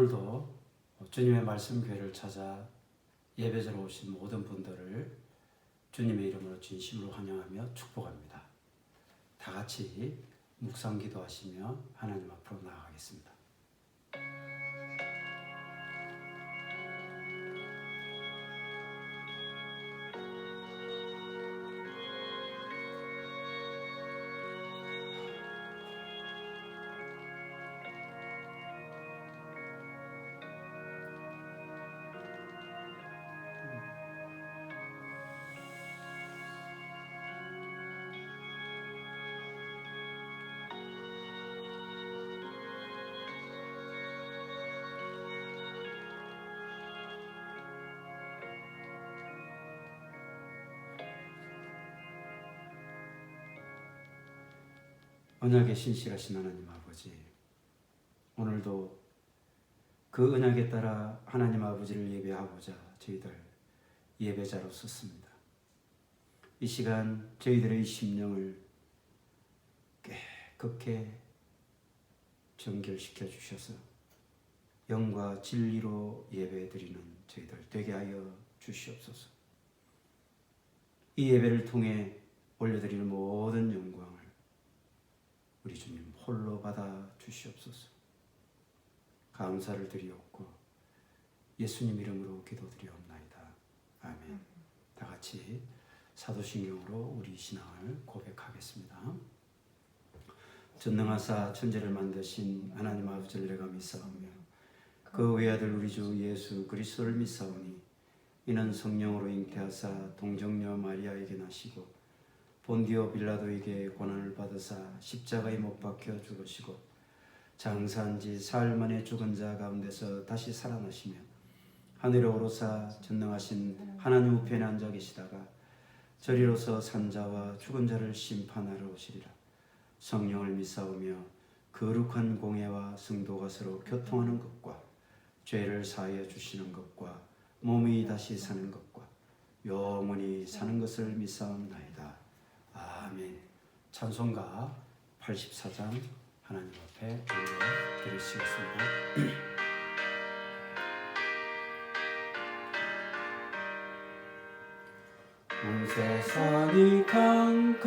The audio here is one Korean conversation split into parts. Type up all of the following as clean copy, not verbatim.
오늘도 주님의 말씀 교회를 찾아 예배자로 오신 모든 분들을 주님의 이름으로 진심으로 환영하며 축복합니다. 다 같이 묵상 기도하시며 하나님 앞으로 나아가겠습니다. 언약의 신실하신 하나님 아버지, 오늘도 그 언약에 따라 하나님 아버지를 예배하고자 저희들 예배자로 섰습니다. 이 시간 저희들의 심령을 깨끗게 정결시켜 주셔서 영과 진리로 예배드리는 저희들 되게 하여 주시옵소서. 이 예배를 통해 올려드리는 모든 영광을 우리 주님 홀로 받아 주시옵소서. 감사를 드리옵고 예수님 이름으로 기도드리옵나이다. 아멘. 다 같이 사도신경으로 우리 신앙을 고백하겠습니다. 전능하사 천지를 만드신 하나님 아버지를 내가 믿사오며 그 외아들 우리 주 예수 그리스도를 믿사오니 이는 성령으로 잉태하사 동정녀 마리아에게 나시고 본디오 빌라도에게 고난을 받으사 십자가에 못 박혀 죽으시고 장사한 지 사흘 만에 죽은 자 가운데서 다시 살아나시며 하늘에 오르사 전능하신 하나님 우편에 앉아 계시다가 저리로서 산자와 죽은 자를 심판하러 오시리라. 성령을 믿사오며 거룩한 공예와 성도가 서로 교통하는 것과 죄를 사하여 주시는 것과 몸이 다시 사는 것과 영원히 사는 것을 믿사옵나이다. 아멘. 찬송가 84장 하나님 앞에 올려드리시겠습니다. 온 세상이 캄캄하여서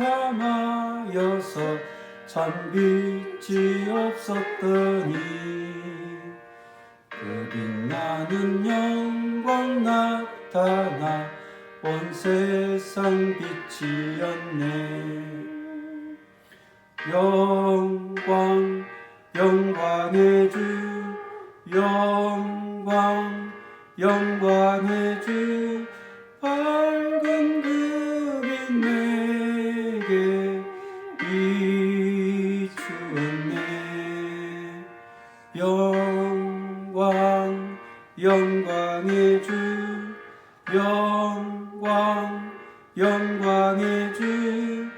참 빛이 없었더니 그 빛나는 영광 나타나 온 세상 빛이었네. 영광 영광의 주 영광 영광의 주 밝은 그 빛 내게 비추었네. 영광 영광의 주 영광 영광의 주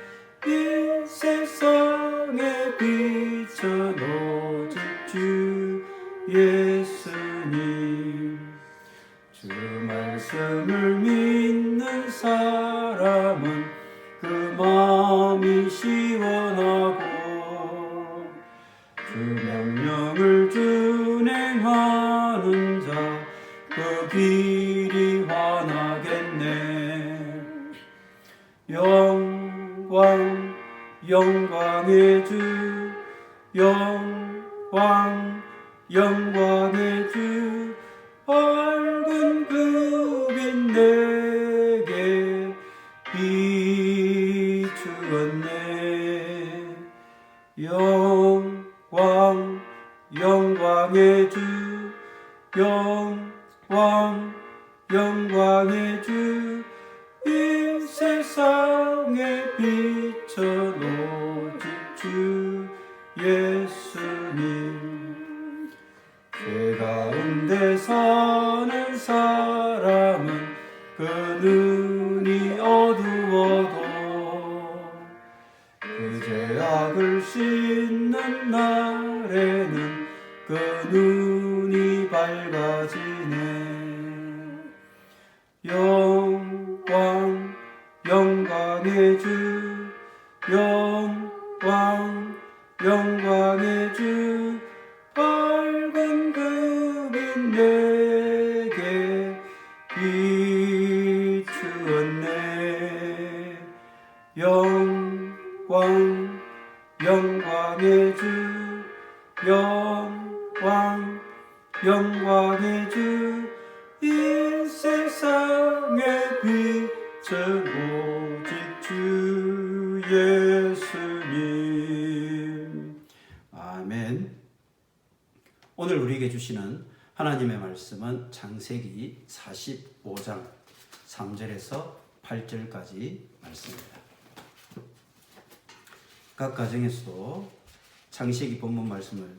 이 세상에 비춰 오직 주 예수님. 주 말씀을 믿는 사람은 그 마음이 시원하고 주 명령을 준행하는 자 그 길이 환하겠네. 영광 영광의 주 영광 영광의 주 밝은 그 빛 내게 비추었네. 영광 영광의 주 영광 영광의 주 이 세상에 비춰 오직 주 예수님. 죄 가운데 사는 사람은 그 눈이 어두워도 그 죄악을 씻는 날에는 그 눈이 밝아지네. 영광 영광의 주 영광 영광의 주 밝은 그 빛 왕 영광의 주 이 세상의 빛은 오직 주 예수님. 아멘. 오늘 우리에게 주시는 하나님의 말씀은 창세기 45장 3절에서 8절까지 말씀입니다. 각 가정에서도 창세기 본문 말씀을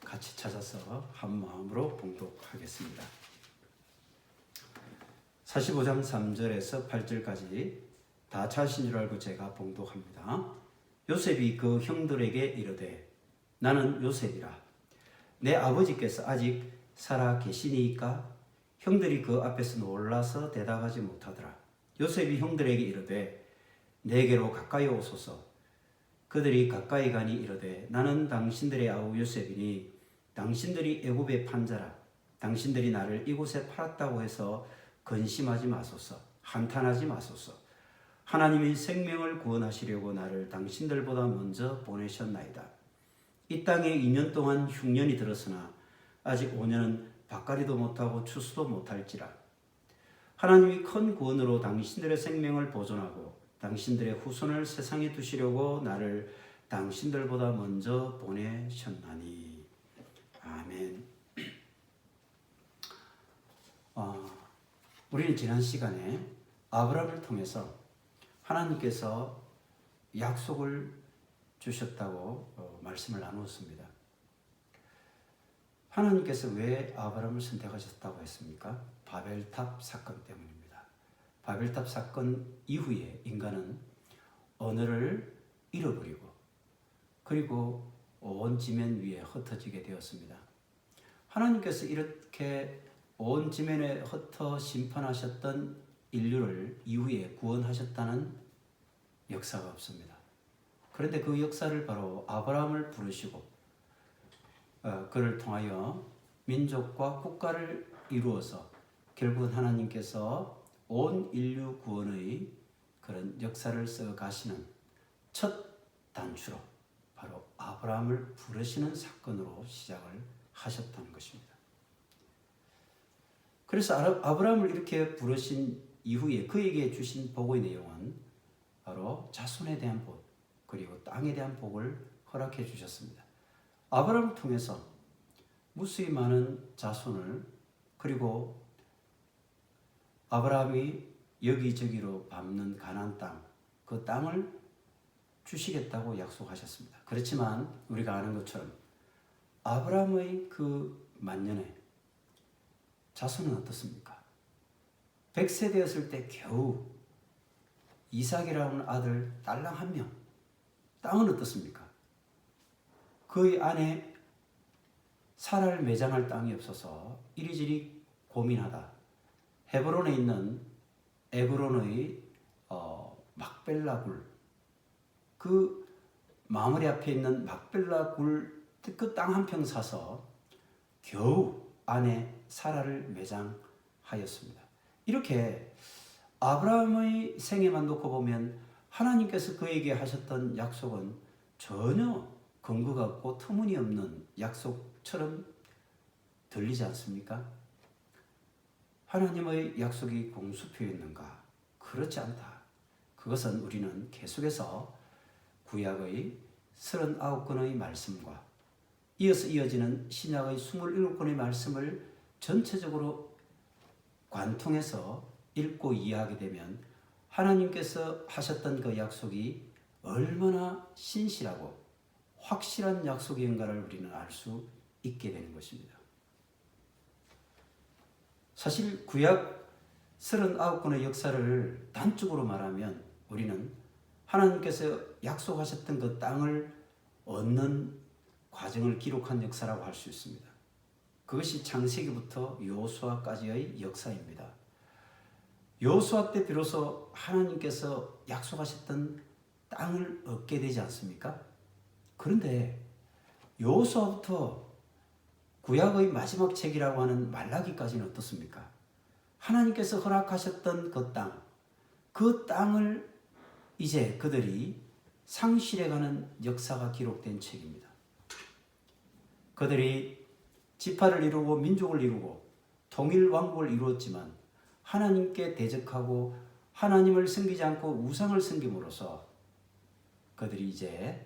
같이 찾아서 한 마음으로 봉독하겠습니다. 45장 3절에서 8절까지 다 찾으신 줄 알고 제가 봉독합니다. 요셉이 그 형들에게 이르되 나는 요셉이라. 내 아버지께서 아직 살아 계시니까? 형들이 그 앞에서 놀라서 대답하지 못하더라. 요셉이 형들에게 이르되 내게로 가까이 오소서. 그들이 가까이 가니 이르되 나는 당신들의 아우 요셉이니 당신들이 애굽의 판자라. 당신들이 나를 이곳에 팔았다고 해서 근심하지 마소서. 한탄하지 마소서. 하나님이 생명을 구원하시려고 나를 당신들보다 먼저 보내셨나이다. 이 땅에 2년 동안 흉년이 들었으나 아직 5년은 밭갈이도 못하고 추수도 못할지라. 하나님이 큰 구원으로 당신들의 생명을 보존하고 당신들의 후손을 세상에 두시려고 나를 당신들보다 먼저 보내셨나니. 아멘. 우리는 지난 시간에 아브라함을 통해서 하나님께서 약속을 주셨다고 말씀을 나누었습니다. 하나님께서 왜 아브라함을 선택하셨다고 했습니까? 바벨탑 사건 때문입니다. 바벨탑 사건 이후에 인간은 언어를 잃어버리고 그리고 온 지면 위에 흩어지게 되었습니다. 하나님께서 이렇게 온 지면에 흩어 심판하셨던 인류를 이후에 구원하셨다는 역사가 없습니다. 그런데 그 역사를 바로 아브라함을 부르시고 그를 통하여 민족과 국가를 이루어서 결국은 하나님께서 온 인류 구원의 그런 역사를 써 가시는 첫 단추로 바로 아브라함을 부르시는 사건으로 시작을 하셨다는 것입니다. 그래서 아브라함을 이렇게 부르신 이후에 그에게 주신 복의 내용은 바로 자손에 대한 복 그리고 땅에 대한 복을 허락해 주셨습니다. 아브라함을 통해서 무수히 많은 자손을 그리고 아브라함이 여기저기로 밟는 가나안 땅, 그 땅을 주시겠다고 약속하셨습니다. 그렇지만 우리가 아는 것처럼 아브라함의 그 만년에 자손은 어떻습니까? 100세 되었을 때 겨우 이삭이라는 아들 딸랑 한 명. 땅은 어떻습니까? 그의 안에 사라를 매장할 땅이 없어서 이리저리 고민하다 헤브론에 있는 에브론의 막벨라 굴, 그 마무리 앞에 있는 막벨라 굴 그 땅 한 평 사서 겨우 안에 사라를 매장하였습니다. 이렇게 아브라함의 생애만 놓고 보면 하나님께서 그에게 하셨던 약속은 전혀 근거가 없고 터무니없는 약속처럼 들리지 않습니까? 하나님의 약속이 공수표였는가? 그렇지 않다. 그것은 우리는 계속해서 구약의 39권의 말씀과 이어서 이어지는 신약의 27권의 말씀을 전체적으로 관통해서 읽고 이해하게 되면 하나님께서 하셨던 그 약속이 얼마나 신실하고 확실한 약속인가를 우리는 알 수 있게 되는 것입니다. 사실 구약 39권의 역사를 단적으로 말하면 우리는 하나님께서 약속하셨던 그 땅을 얻는 과정을 기록한 역사라고 할 수 있습니다. 그것이 창세기부터 여호수아까지의 역사입니다. 여호수아 때 비로소 하나님께서 약속하셨던 땅을 얻게 되지 않습니까? 그런데 여호수아부터 구약의 마지막 책이라고 하는 말라기까지는 어떻습니까? 하나님께서 허락하셨던 그 땅, 그 땅을 이제 그들이 상실해가는 역사가 기록된 책입니다. 그들이 지파를 이루고 민족을 이루고 통일 왕국을 이루었지만 하나님께 대적하고 하나님을 섬기지 않고 우상을 섬김으로써 그들이 이제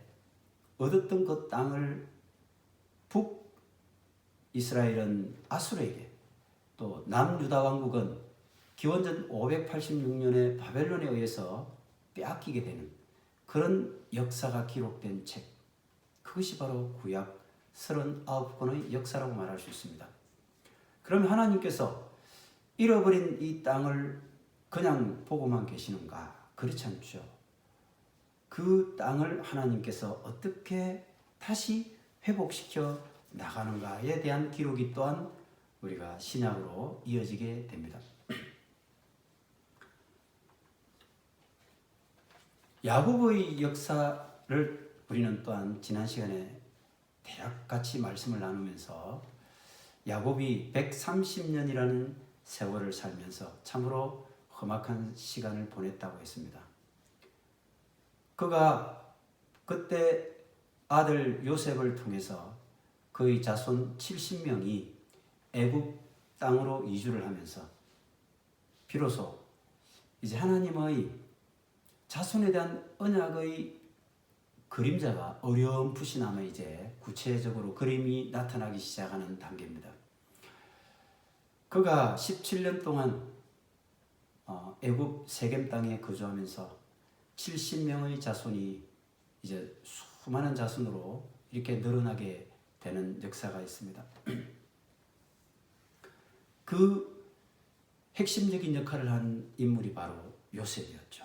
얻었던 그 땅을 북이스라엘은 아수르에게, 또 남유다 왕국은 기원전 586년에 바벨론에 의해서 빼앗기게 되는 그런 역사가 기록된 책, 그것이 바로 구약 39권의 역사라고 말할 수 있습니다. 그럼 하나님께서 잃어버린 이 땅을 그냥 보고만 계시는가? 그렇지 않죠. 그 땅을 하나님께서 어떻게 다시 회복시켜 나가는가에 대한 기록이 또한 우리가 신약으로 이어지게 됩니다. 야곱의 역사를 우리는 또한 지난 시간에 대략 같이 말씀을 나누면서 야곱이 130년이라는 세월을 살면서 참으로 험악한 시간을 보냈다고 했습니다. 그가 그때 아들 요셉을 통해서 그의 자손 70명이 애굽 땅으로 이주를 하면서 비로소 이제 하나님의 자손에 대한 언약의 그림자가 어렴풋이나마 이제 구체적으로 그림이 나타나기 시작하는 단계입니다. 그가 17년 동안 애굽 세겜 땅에 거주하면서 70명의 자손이 이제 수많은 자손으로 이렇게 늘어나게 되는 역사가 있습니다. 그 핵심적인 역할을 한 인물이 바로 요셉이었죠.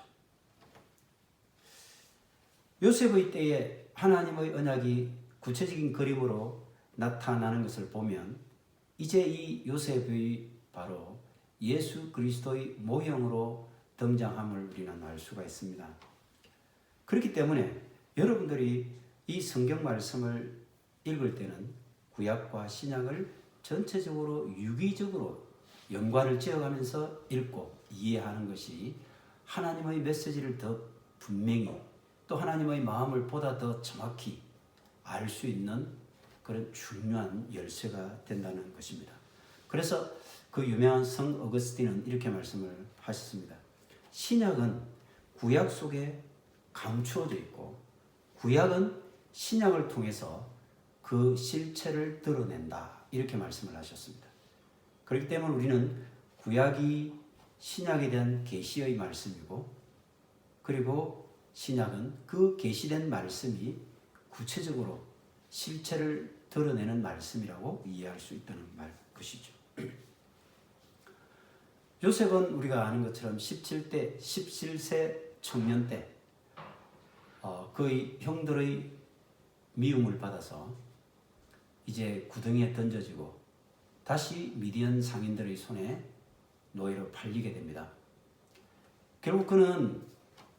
요셉의 때에 하나님의 언약이 구체적인 그림으로 나타나는 것을 보면 이제 이 요셉의 바로 예수 그리스도의 모형으로 등장함을 우리는 알 수가 있습니다. 그렇기 때문에 여러분들이 이 성경 말씀을 읽을 때는 구약과 신약을 전체적으로 유기적으로 연관을 지어가면서 읽고 이해하는 것이 하나님의 메시지를 더 분명히, 또 하나님의 마음을 보다 더 정확히 알 수 있는 그런 중요한 열쇠가 된다는 것입니다. 그래서 그 유명한 성 어거스틴은 이렇게 말씀을 하셨습니다. 신약은 구약 속에 감추어져 있고 구약은 신약을 통해서 그 실체를 드러낸다, 이렇게 말씀을 하셨습니다. 그렇기 때문에 우리는 구약이 신약에 대한 계시의 말씀이고, 그리고 신약은 그 계시된 말씀이 구체적으로 실체를 드러내는 말씀이라고 이해할 수 있다는 것이죠. 요셉은 우리가 아는 것처럼 17세 청년 때 그의 형들의 미움을 받아서 이제 구덩이에 던져지고 다시 미디안 상인들의 손에 노예로 팔리게 됩니다. 결국 그는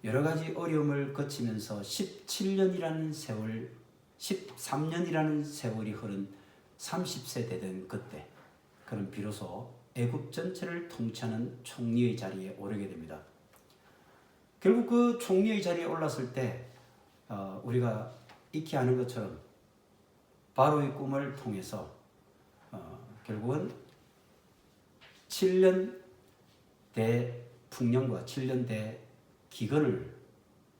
여러 가지 어려움을 거치면서 17년이라는 세월, 13년이라는 세월이 흐른 30세 되던 그때 그는 비로소 애굽 전체를 통치하는 총리의 자리에 오르게 됩니다. 결국 그 총리의 자리에 올랐을 때 우리가 익히 아는 것처럼 바로의 꿈을 통해서 결국은 7년 대풍년과 7년 대기근을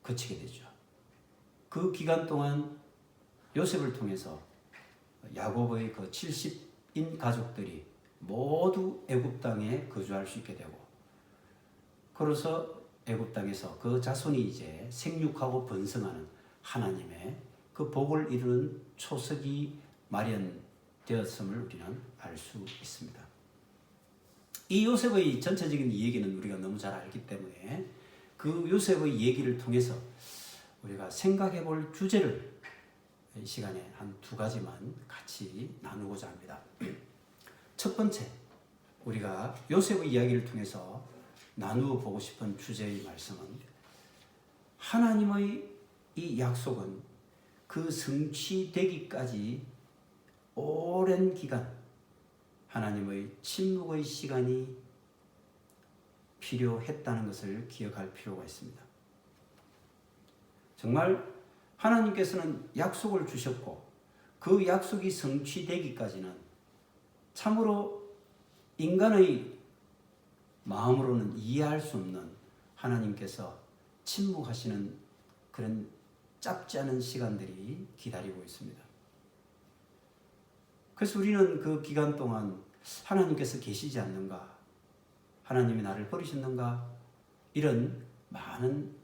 거치게 되죠. 그 기간 동안 요셉을 통해서 야곱의 그 70인 가족들이 모두 애굽 땅에 거주할 수 있게 되고, 그래서 애굽 땅에서 그 자손이 이제 생육하고 번성하는 하나님의 그 복을 이루는 초석이 마련되었음을 우리는 알 수 있습니다. 이 요셉의 전체적인 얘기는 우리가 너무 잘 알기 때문에 그 요셉의 얘기를 통해서 우리가 생각해 볼 주제를 이 시간에 한 두 가지만 같이 나누고자 합니다. 첫 번째, 우리가 요셉의 이야기를 통해서 나누어 보고 싶은 주제의 말씀은 하나님의 이 약속은 그 성취되기까지 오랜 기간 하나님의 침묵의 시간이 필요했다는 것을 기억할 필요가 있습니다. 정말 하나님께서는 약속을 주셨고 그 약속이 성취되기까지는 참으로 인간의 마음으로는 이해할 수 없는 하나님께서 침묵하시는 그런 짧지 않은 시간들이 기다리고 있습니다. 그래서 우리는 그 기간 동안 하나님께서 계시지 않는가? 하나님이 나를 버리셨는가? 이런 많은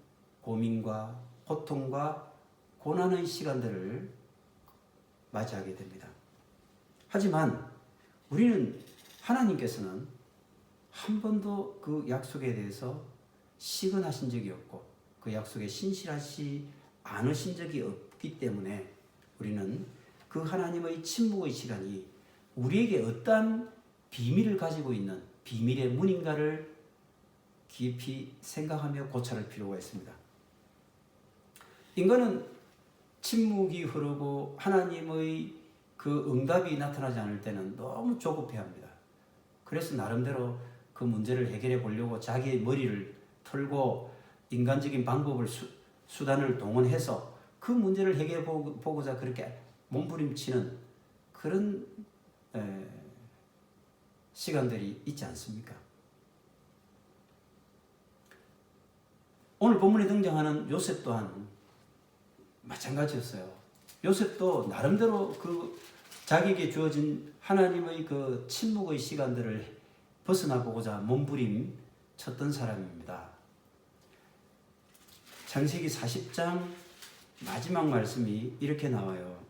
고민과 고통과 고난의 시간들을 맞이하게 됩니다. 하지만 우리는 하나님께서는 한 번도 그 약속에 대해서 시건하신 적이 없고 그 약속에 신실하지 않으신 적이 없기 때문에 우리는 그 하나님의 침묵의 시간이 우리에게 어떠한 비밀을 가지고 있는 비밀의 문인가를 깊이 생각하며 고찰할 필요가 있습니다. 인간은 침묵이 흐르고 하나님의 그 응답이 나타나지 않을 때는 너무 조급해합니다. 그래서 나름대로 그 문제를 해결해 보려고 자기의 머리를 털고 인간적인 방법을 수단을 동원해서 그 문제를 해결해 보고자 그렇게 몸부림치는 그런 시간들이 있지 않습니까? 오늘 본문에 등장하는 요셉 또한 마찬가지였어요. 요셉도 나름대로 그 자기에게 주어진 하나님의 그 침묵의 시간들을 벗어나보고자 몸부림 쳤던 사람입니다. 창세기 40장 마지막 말씀이 이렇게 나와요.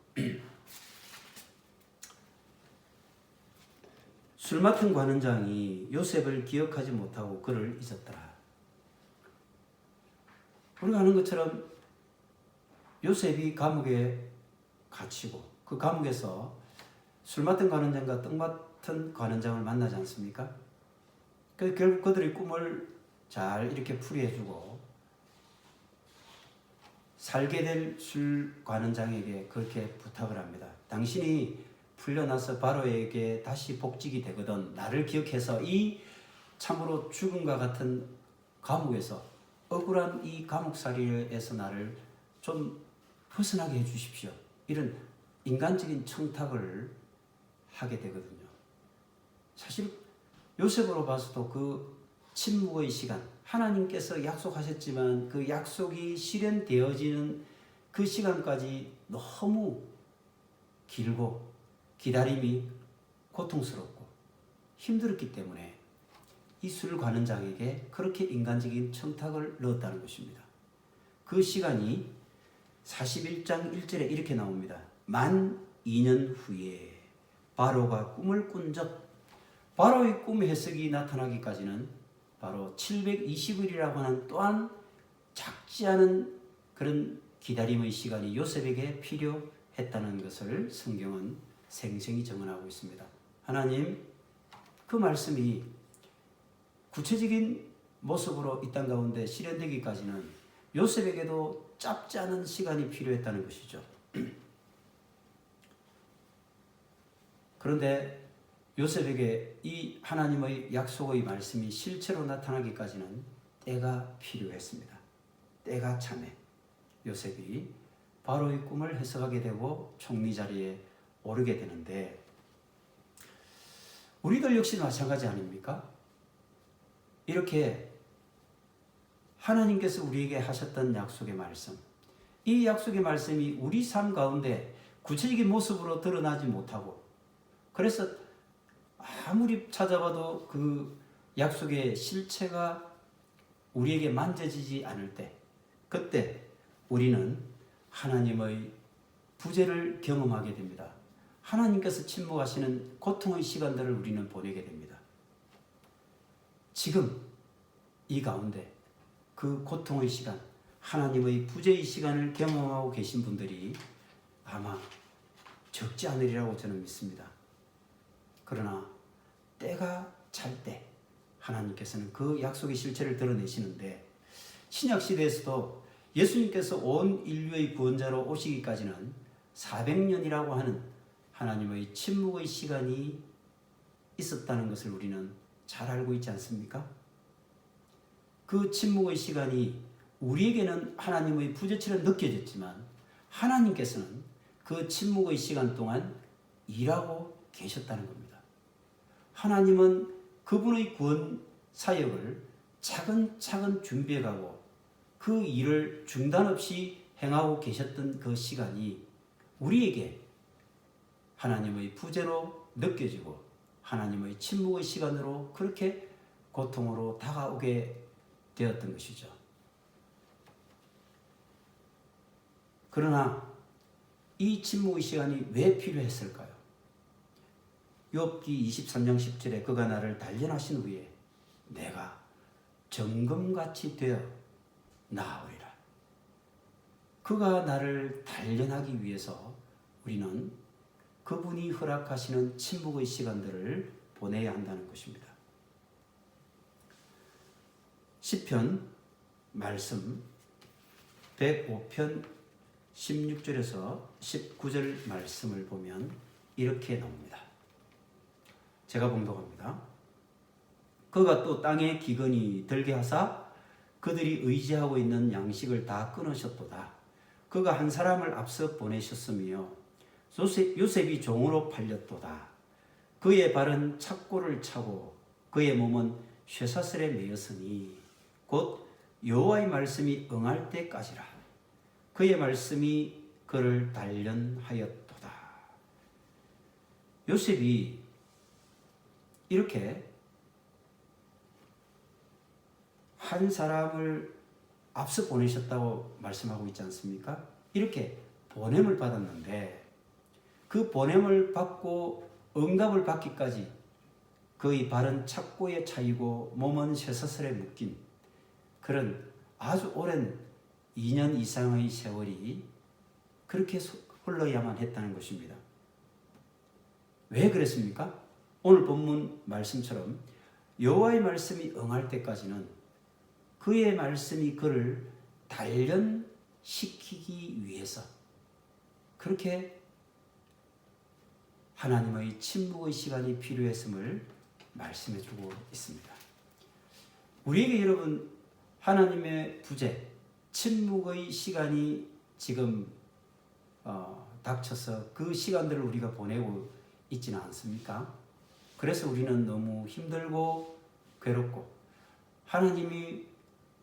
술 맡은 관원장이 요셉을 기억하지 못하고 그를 잊었더라. 우리가 아는 것처럼 요셉이 감옥에 갇히고 그 감옥에서 술 맡은 관원장과 떡 맡은 관원장을 만나지 않습니까? 결국 그들의 꿈을 잘 이렇게 풀이해주고 살게 될 술 관원장에게 그렇게 부탁을 합니다. 당신이 풀려나서 바로에게 다시 복직이 되거든 나를 기억해서 이 참으로 죽음과 같은 감옥에서 억울한 이 감옥살이에서 나를 좀 벗어나게 해주십시오. 이런 인간적인 청탁을 하게 되거든요. 사실 요셉으로 봐서도 그 침묵의 시간, 하나님께서 약속하셨지만 그 약속이 실현되어지는 그 시간까지 너무 길고 기다림이 고통스럽고 힘들었기 때문에 이 술 관원장에게 그렇게 인간적인 청탁을 넣었다는 것입니다. 그 시간이 41장 1절에 이렇게 나옵니다. 만 2년 후에 바로가 꿈을 꾼 적, 바로의 꿈의 해석이 나타나기까지는 바로 720일이라고 하는 또한 작지 않은 그런 기다림의 시간이 요셉에게 필요했다는 것을 성경은 생생히 증언하고 있습니다. 하나님, 그 말씀이 구체적인 모습으로 이 땅 가운데 실현되기까지는 요셉에게도 짧지 않은 시간이 필요했다는 것이죠. 그런데 요셉에게 이 하나님의 약속의 말씀이 실체로 나타나기까지는 때가 필요했습니다. 때가 차매 요셉이 바로의 꿈을 해석하게 되고 총리 자리에 오르게 되는데 우리들 역시 마찬가지 아닙니까? 이렇게 하나님께서 우리에게 하셨던 약속의 말씀, 이 약속의 말씀이 우리 삶 가운데 구체적인 모습으로 드러나지 못하고 그래서 아무리 찾아봐도 그 약속의 실체가 우리에게 만져지지 않을 때 그때 우리는 하나님의 부재를 경험하게 됩니다. 하나님께서 침묵하시는 고통의 시간들을 우리는 보내게 됩니다. 지금 이 가운데 그 고통의 시간, 하나님의 부재의 시간을 경험하고 계신 분들이 아마 적지 않으리라고 저는 믿습니다. 그러나 때가 찰 때 하나님께서는 그 약속의 실체를 드러내시는데 신약시대에서도 예수님께서 온 인류의 구원자로 오시기까지는 400년이라고 하는 하나님의 침묵의 시간이 있었다는 것을 우리는 잘 알고 있지 않습니까? 그 침묵의 시간이 우리에게는 하나님의 부재처럼 느껴졌지만 하나님께서는 그 침묵의 시간 동안 일하고 계셨다는 겁니다. 하나님은 그분의 구원 사역을 차근차근 준비해가고 그 일을 중단 없이 행하고 계셨던 그 시간이 우리에게 하나님의 부재로 느껴지고 하나님의 침묵의 시간으로 그렇게 고통으로 다가오게 되었던 것이죠. 그러나 이 침묵의 시간이 왜 필요했을까요? 욥기 23장 10절에 그가 나를 단련하신 후에 내가 정금같이 되어 나아오리라. 그가 나를 단련하기 위해서 우리는 그분이 허락하시는 침묵의 시간들을 보내야 한다는 것입니다. 시편 말씀 105편 16절에서 19절 말씀을 보면 이렇게 나옵니다. 제가 봉독합니다. 그가 또 땅에 기근이 들게 하사 그들이 의지하고 있는 양식을 다 끊으셨도다. 그가 한 사람을 앞서 보내셨으며 요셉이 종으로 팔렸도다. 그의 발은 착고를 차고 그의 몸은 쇠사슬에 매였으니 곧 여호와의 말씀이 응할 때까지라. 그의 말씀이 그를 단련하였도다. 요셉이 이렇게 한 사람을 앞서 보내셨다고 말씀하고 있지 않습니까? 이렇게 보냄을 받았는데 그 보냄을 받고 응답을 받기까지 그의 발은 착고에 차이고 몸은 쇠사슬에 묶인 그런 아주 오랜 2년 이상의 세월이 그렇게 흘러야만 했다는 것입니다. 왜 그랬습니까? 오늘 본문 말씀처럼 여호와의 말씀이 응할 때까지는 그의 말씀이 그를 단련시키기 위해서 그렇게 하나님의 침묵의 시간이 필요했음을 말씀해주고 있습니다. 우리에게 여러분 하나님의 부재, 침묵의 시간이 지금 닥쳐서 그 시간들을 우리가 보내고 있지는 않습니까? 그래서 우리는 너무 힘들고 괴롭고 하나님이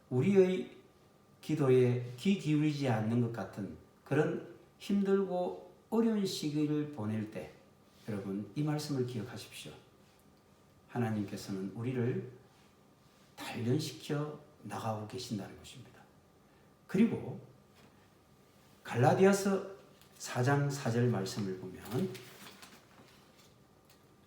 우리의 기도에 귀 기울이지 않는 것 같은 그런 힘들고 어려운 시기를 보낼 때 여러분 이 말씀을 기억하십시오. 하나님께서는 우리를 단련시켜 나가고 계신다는 것입니다. 그리고 갈라디아서 4장 4절 말씀을 보면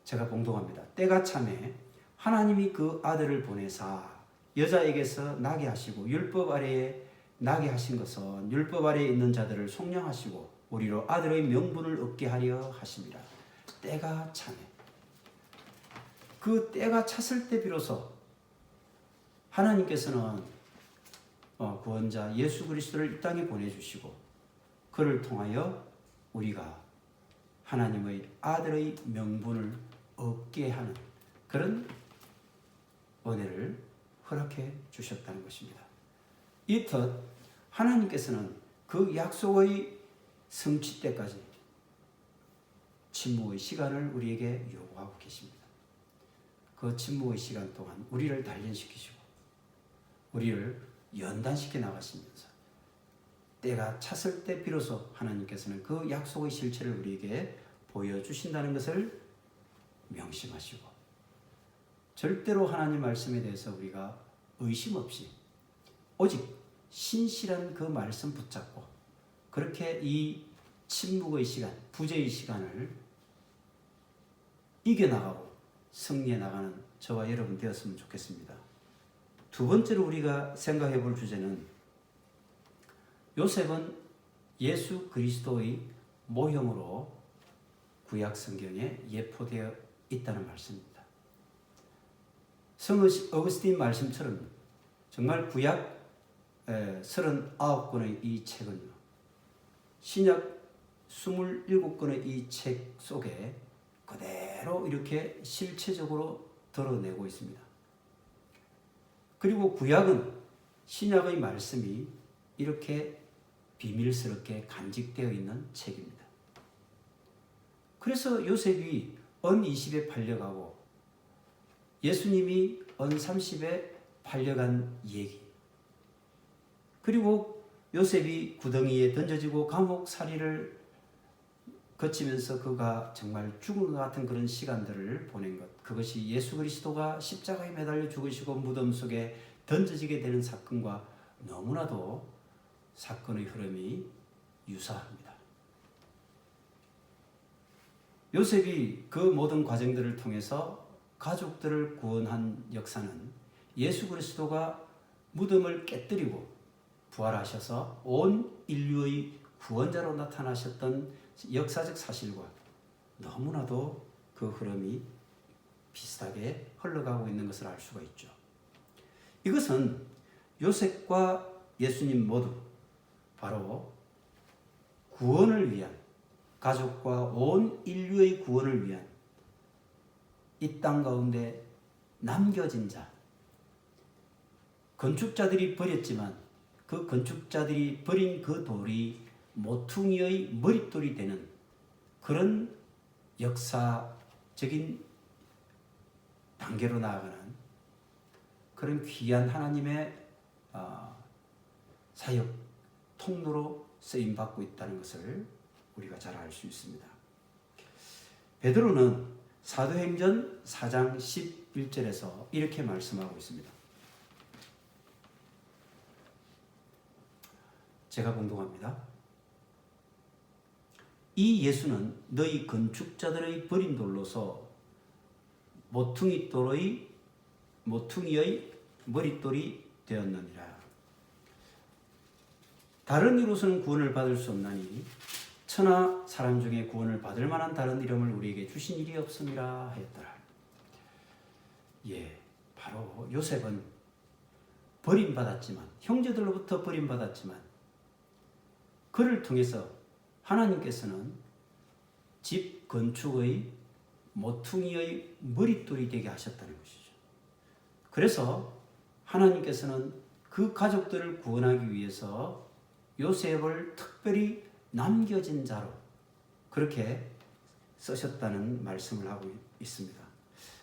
제가 봉독합니다. 때가 참에 하나님이 그 아들을 보내사 여자에게서 나게 하시고 율법 아래에 나게 하신 것은 율법 아래에 있는 자들을 속량하시고 우리로 아들의 명분을 얻게 하려 하심이라. 때가 참에 그 때가 찼을 때 비로소 하나님께서는 구원자 예수 그리스도를 이 땅에 보내주시고 그를 통하여 우리가 하나님의 아들의 명분을 얻게 하는 그런 은혜를 허락해 주셨다는 것입니다. 이뜻 하나님께서는 그 약속의 성취 때까지 침묵의 시간을 우리에게 요구하고 계십니다. 그 침묵의 시간 동안 우리를 단련시키시고 우리를 연단시켜 나가시면서 때가 찼을 때 비로소 하나님께서는 그 약속의 실체를 우리에게 보여주신다는 것을 명심하시고 절대로 하나님 말씀에 대해서 우리가 의심 없이 오직 신실한 그 말씀 붙잡고 그렇게 이 침묵의 시간, 부재의 시간을 이겨나가고 승리해 나가는 저와 여러분 되었으면 좋겠습니다. 두 번째로 우리가 생각해 볼 주제는 요셉은 예수 그리스도의 모형으로 구약 성경에 예포되어 있다는 말씀입니다. 성 어거스틴 말씀처럼 정말 구약 39권의 이 책은요, 신약 27권의 이 책 속에 그대로 이렇게 실체적으로 드러내고 있습니다. 그리고 구약은 신약의 말씀이 이렇게 비밀스럽게 간직되어 있는 책입니다. 그래서 요셉이 언 20에 팔려가고 예수님이 언30에 팔려간 얘기, 그리고 요셉이 구덩이에 던져지고 감옥살이를 거치면서 그가 정말 죽은 것 같은 그런 시간들을 보낸 것, 그것이 예수 그리스도가 십자가에 매달려 죽으시고 무덤 속에 던져지게 되는 사건과 너무나도 사건의 흐름이 유사합니다. 요셉이 그 모든 과정들을 통해서 가족들을 구원한 역사는 예수 그리스도가 무덤을 깨뜨리고 부활하셔서 온 인류의 구원자로 나타나셨던 역사적 사실과 너무나도 그 흐름이 비슷하게 흘러가고 있는 것을 알 수가 있죠. 이것은 요셉과 예수님 모두 바로 구원을 위한, 가족과 온 인류의 구원을 위한 이 땅 가운데 남겨진 자, 건축자들이 버렸지만 그 건축자들이 버린 그 돌이 모퉁이의 머릿돌이 되는 그런 역사적인 단계로 나아가는 그런 귀한 하나님의 사역 통로로 쓰임받고 있다는 것을 우리가 잘 알 수 있습니다. 베드로는 사도행전 4장 11절에서 이렇게 말씀하고 있습니다. 제가 봉독합니다. 이 예수는 너희 건축자들의 버린 돌로서 모퉁이의 머릿돌이 되었느니라. 다른 이로서는 구원을 받을 수 없나니 천하 사람 중에 구원을 받을 만한 다른 이름을 우리에게 주신 일이 없음이라 하였더라. 바로 요셉은 버림받았지만, 형제들로부터 버림받았지만 그를 통해서 하나님께서는 집 건축의 모퉁이의 머릿돌이 되게 하셨다는 것이죠. 그래서 하나님께서는 그 가족들을 구원하기 위해서 요셉을 특별히 남겨진 자로 그렇게 쓰셨다는 말씀을 하고 있습니다.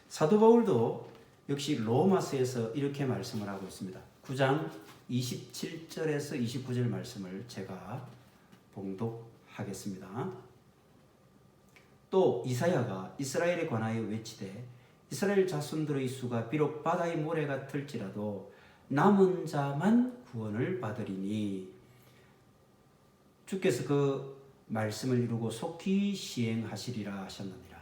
사도 바울도 역시 로마서에서 이렇게 말씀을 하고 있습니다. 9장 27절에서 29절 말씀을 제가 봉독하겠습니다. 또 이사야가 이스라엘에 관하여 외치되 이스라엘 자손들의 수가 비록 바다의 모래 같을지라도 남은 자만 구원을 받으리니 주께서 그 말씀을 이루고 속히 시행하시리라 하셨느니라.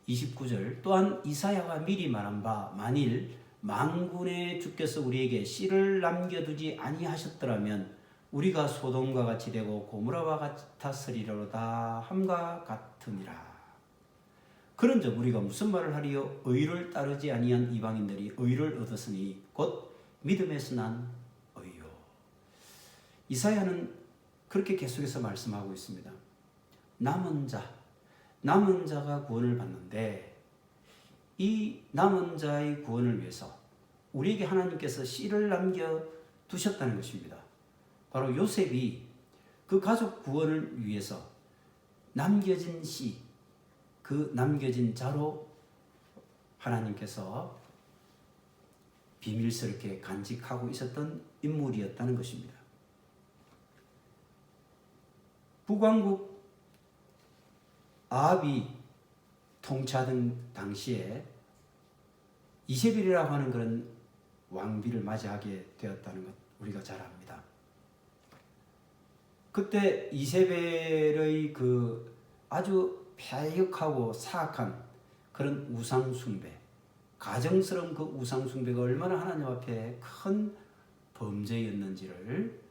29절 또한 이사야가 미리 말한 바 만일 만군의 주께서 우리에게 씨를 남겨두지 아니하셨더라면 우리가 소돔과 같이 되고 고모라와 같았으리로다 함과 같으니라. 그런즉 우리가 무슨 말을 하리요? 의를 따르지 아니한 이방인들이 의를 얻었으니 곧 믿음에서 난 의요. 이사야는 그렇게 계속해서 말씀하고 있습니다. 남은 자가 구원을 받는데 이 남은 자의 구원을 위해서 우리에게 하나님께서 씨를 남겨두셨다는 것입니다. 바로 요셉이 그 가족 구원을 위해서 남겨진 씨, 그 남겨진 자로 하나님께서 비밀스럽게 간직하고 있었던 인물이었다는 것입니다. 북왕국 아합이 통치하던 당시에 이세벨이라고 하는 그런 왕비를 맞이하게 되었다는 것 우리가 잘 압니다. 그때 이세벨의 그 아주 패역하고 사악한 그런 우상숭배, 가정스러운 그 우상숭배가 얼마나 하나님 앞에 큰 범죄였는지를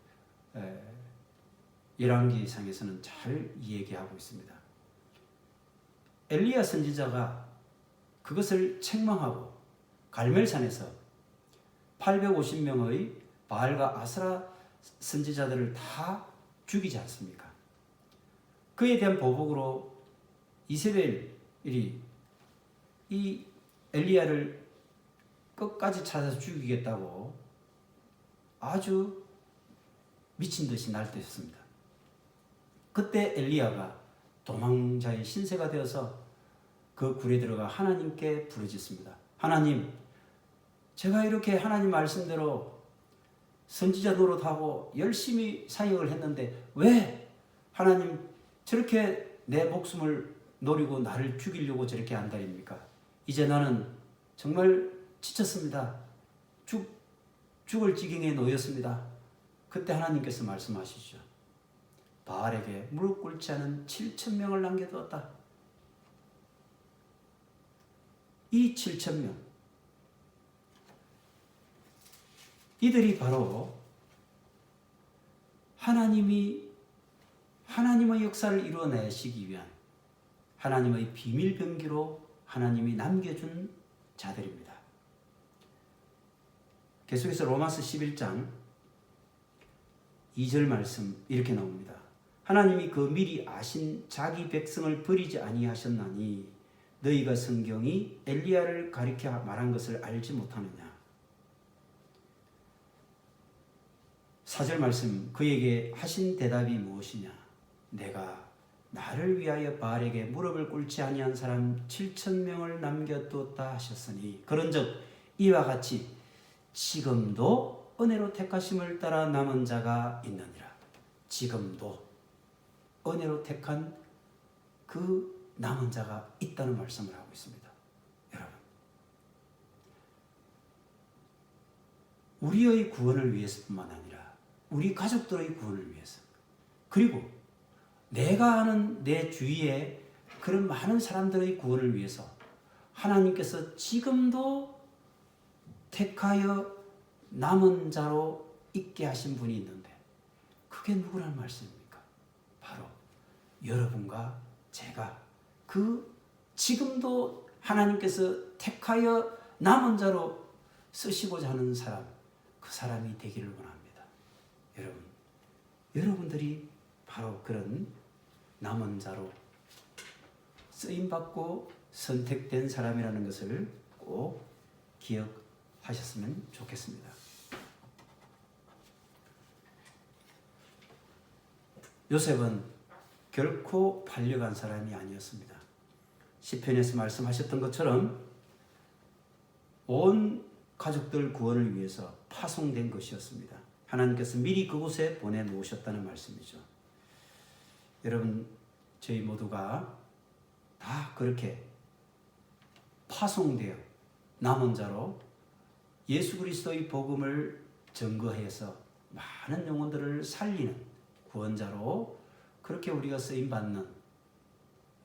열왕기상에서는 잘 얘기하고 있습니다. 엘리야 선지자가 그것을 책망하고 갈멜산에서 850명의 바알과 아스라 선지자들을 다 죽이지 않습니까? 그에 대한 보복으로 이세벨이 이 엘리야를 끝까지 찾아서 죽이겠다고 아주 미친 듯이 날뛰었습니다. 그때 엘리야가 도망자의 신세가 되어서 그 굴에 들어가 하나님께 부르짖습니다. 하나님, 제가 이렇게 하나님 말씀대로 선지자 노릇하고 열심히 사역을 했는데 왜 하나님 저렇게 내 목숨을 노리고 나를 죽이려고 저렇게 안달입니까? 이제 나는 정말 지쳤습니다. 죽을 지경에 놓였습니다. 그때 하나님께서 말씀하시죠. 바알에게 무릎 꿇지 않은 7,000명을 남겨두었다. 이 7,000명, 이들이 바로 하나님의 역사를 이루어내시기 위한 하나님의 비밀 병기로 하나님이 남겨준 자들입니다. 계속해서 로마서 11장 2절 말씀 이렇게 나옵니다. 하나님이 그 미리 아신 자기 백성을 버리지 아니하셨나니 너희가 성경이 엘리야를 가리켜 말한 것을 알지 못하느냐. 4절 말씀, 그에게 하신 대답이 무엇이냐. 내가 나를 위하여 바알에게 무릎을 꿇지 아니한 사람 7,000명을 남겨두었다 하셨으니 그런즉 이와 같이 지금도 은혜로 택하심을 따라 남은 자가 있느니라. 지금도 은혜로 택한 그 남은 자가 있다는 말씀을 하고 있습니다. 여러분, 우리의 구원을 위해서뿐만 아니라 우리 가족들의 구원을 위해서, 그리고 내가 아는 내 주위에 그런 많은 사람들의 구원을 위해서 하나님께서 지금도 택하여 남은 자로 있게 하신 분이 있는데 그게 누구라는 말씀입니까? 바로 여러분과 제가 그 지금도 하나님께서 택하여 남은 자로 쓰시고자 하는 사람, 그 사람이 되기를 원합니다. 여러분, 여러분들이 바로 그런 남은 자로 쓰임받고 선택된 사람이라는 것을 꼭 기억하셨으면 좋겠습니다. 요셉은 결코 팔려간 사람이 아니었습니다. 시편에서 말씀하셨던 것처럼 온 가족들 구원을 위해서 파송된 것이었습니다. 하나님께서 미리 그곳에 보내놓으셨다는 말씀이죠. 여러분, 저희 모두가 다 그렇게 파송되어 남은 자로 예수 그리스도의 복음을 증거해서 많은 영혼들을 살리는 구원자로 그렇게 우리가 쓰임받는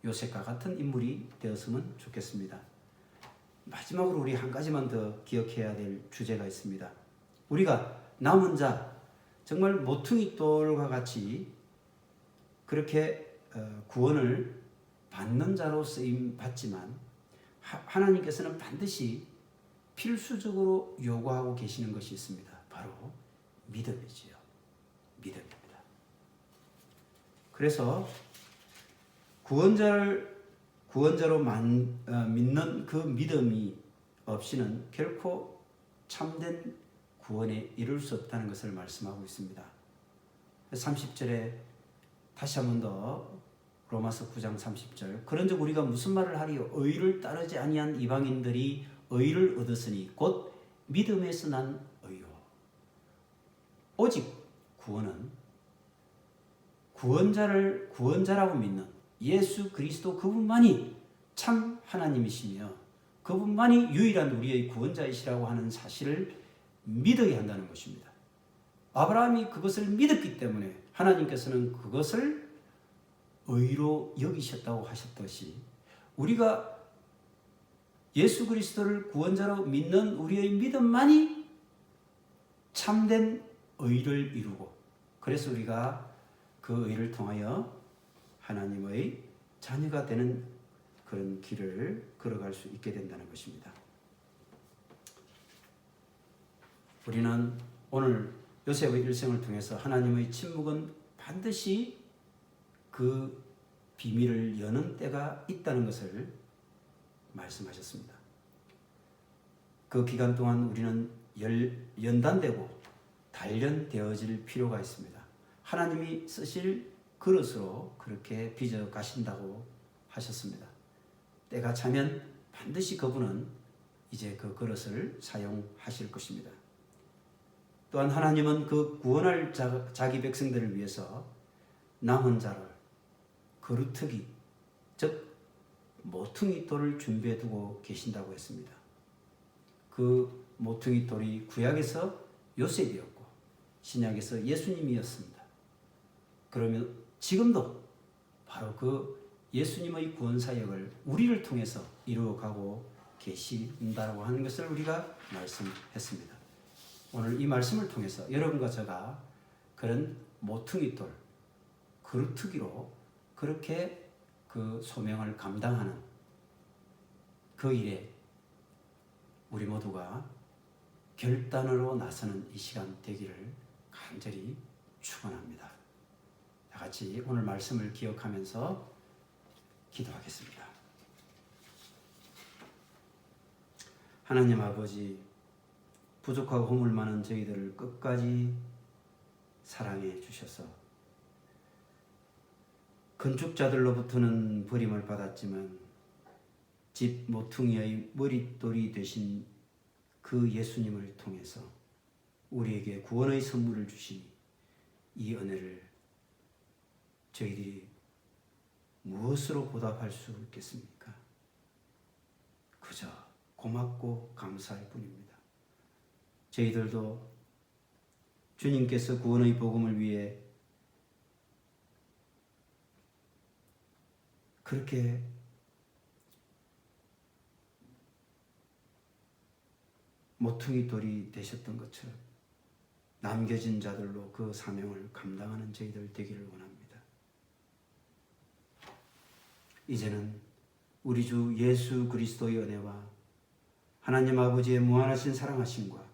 요셉과 같은 인물이 되었으면 좋겠습니다. 마지막으로 우리 한 가지만 더 기억해야 될 주제가 있습니다. 우리가 남은 자, 정말 모퉁이 돌과 같이 그렇게 구원을 받는 자로 쓰임받지만 하나님께서는 반드시 필수적으로 요구하고 계시는 것이 있습니다. 바로 믿음이지요. 믿음입니다. 그래서 구원자로 믿는 그 믿음이 없이는 결코 참된 구원에 이룰 수 없다는 것을 말씀하고 있습니다. 30절에 다시 한 번 더 로마서 9장 30절, 그런즉 우리가 무슨 말을 하리요? 의를 따르지 아니한 이방인들이 의를 얻었으니 곧 믿음에서 난 의요. 오직 구원은 구원자라고 믿는 예수 그리스도 그분만이 참 하나님이시며 그분만이 유일한 우리의 구원자이시라고 하는 사실을 믿어야 한다는 것입니다. 아브라함이 그것을 믿었기 때문에 하나님께서는 그것을 의로 여기셨다고 하셨듯이 우리가 예수 그리스도를 구원자로 믿는 우리의 믿음만이 참된 의를 이루고, 그래서 우리가 그 의를 통하여 하나님의 자녀가 되는 그런 길을 걸어갈 수 있게 된다는 것입니다. 우리는 오늘 요셉의 일생을 통해서 하나님의 침묵은 반드시 그 비밀을 여는 때가 있다는 것을 말씀하셨습니다. 그 기간 동안 우리는 연단되고 단련되어질 필요가 있습니다. 하나님이 쓰실 그릇으로 그렇게 빚어 가신다고 하셨습니다. 때가 차면 반드시 그분은 이제 그 그릇을 사용하실 것입니다. 또한 하나님은 그 구원할 자기 백성들을 위해서 남은 자를 그루터기, 즉 모퉁이 돌을 준비해 두고 계신다고 했습니다. 그 모퉁이 돌이 구약에서 요셉이었고 신약에서 예수님이었습니다. 그러면 지금도 바로 그 예수님의 구원 사역을 우리를 통해서 이루어가고 계신다고 하는 것을 우리가 말씀했습니다. 오늘 이 말씀을 통해서 여러분과 제가 그런 모퉁이 돌, 그루터기로 그렇게 그 소명을 감당하는 그 일에 우리 모두가 결단으로 나서는 이 시간 되기를 간절히 축원합니다. 다 같이 오늘 말씀을 기억하면서 기도하겠습니다. 하나님 아버지, 부족하고 허물 많은 저희들을 끝까지 사랑해 주셔서 건축자들로부터는 버림을 받았지만 집 모퉁이의 머릿돌이 되신 그 예수님을 통해서 우리에게 구원의 선물을 주시니 이 은혜를 저희들이 무엇으로 보답할 수 있겠습니까? 그저 고맙고 감사할 뿐입니다. 저희들도 주님께서 구원의 복음을 위해 그렇게 모퉁이 돌이 되셨던 것처럼 남겨진 자들로 그 사명을 감당하는 저희들 되기를 원합니다. 이제는 우리 주 예수 그리스도의 은혜와 하나님 아버지의 무한하신 사랑하심과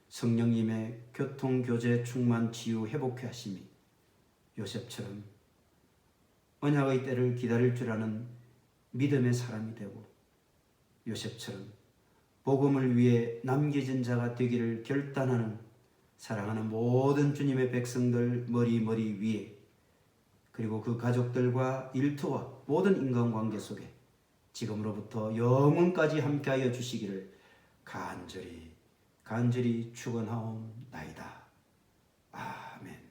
성령님의 교통, 교제, 충만, 치유, 회복케 하심이 요셉처럼 언약의 때를 기다릴 줄 아는 믿음의 사람이 되고 요셉처럼 복음을 위해 남겨진 자가 되기를 결단하는 사랑하는 모든 주님의 백성들 머리 위에 그리고 그 가족들과 일터와 모든 인간관계 속에 지금으로부터 영원까지 함께하여 주시기를 간절히 축원하옵나이다. 아멘.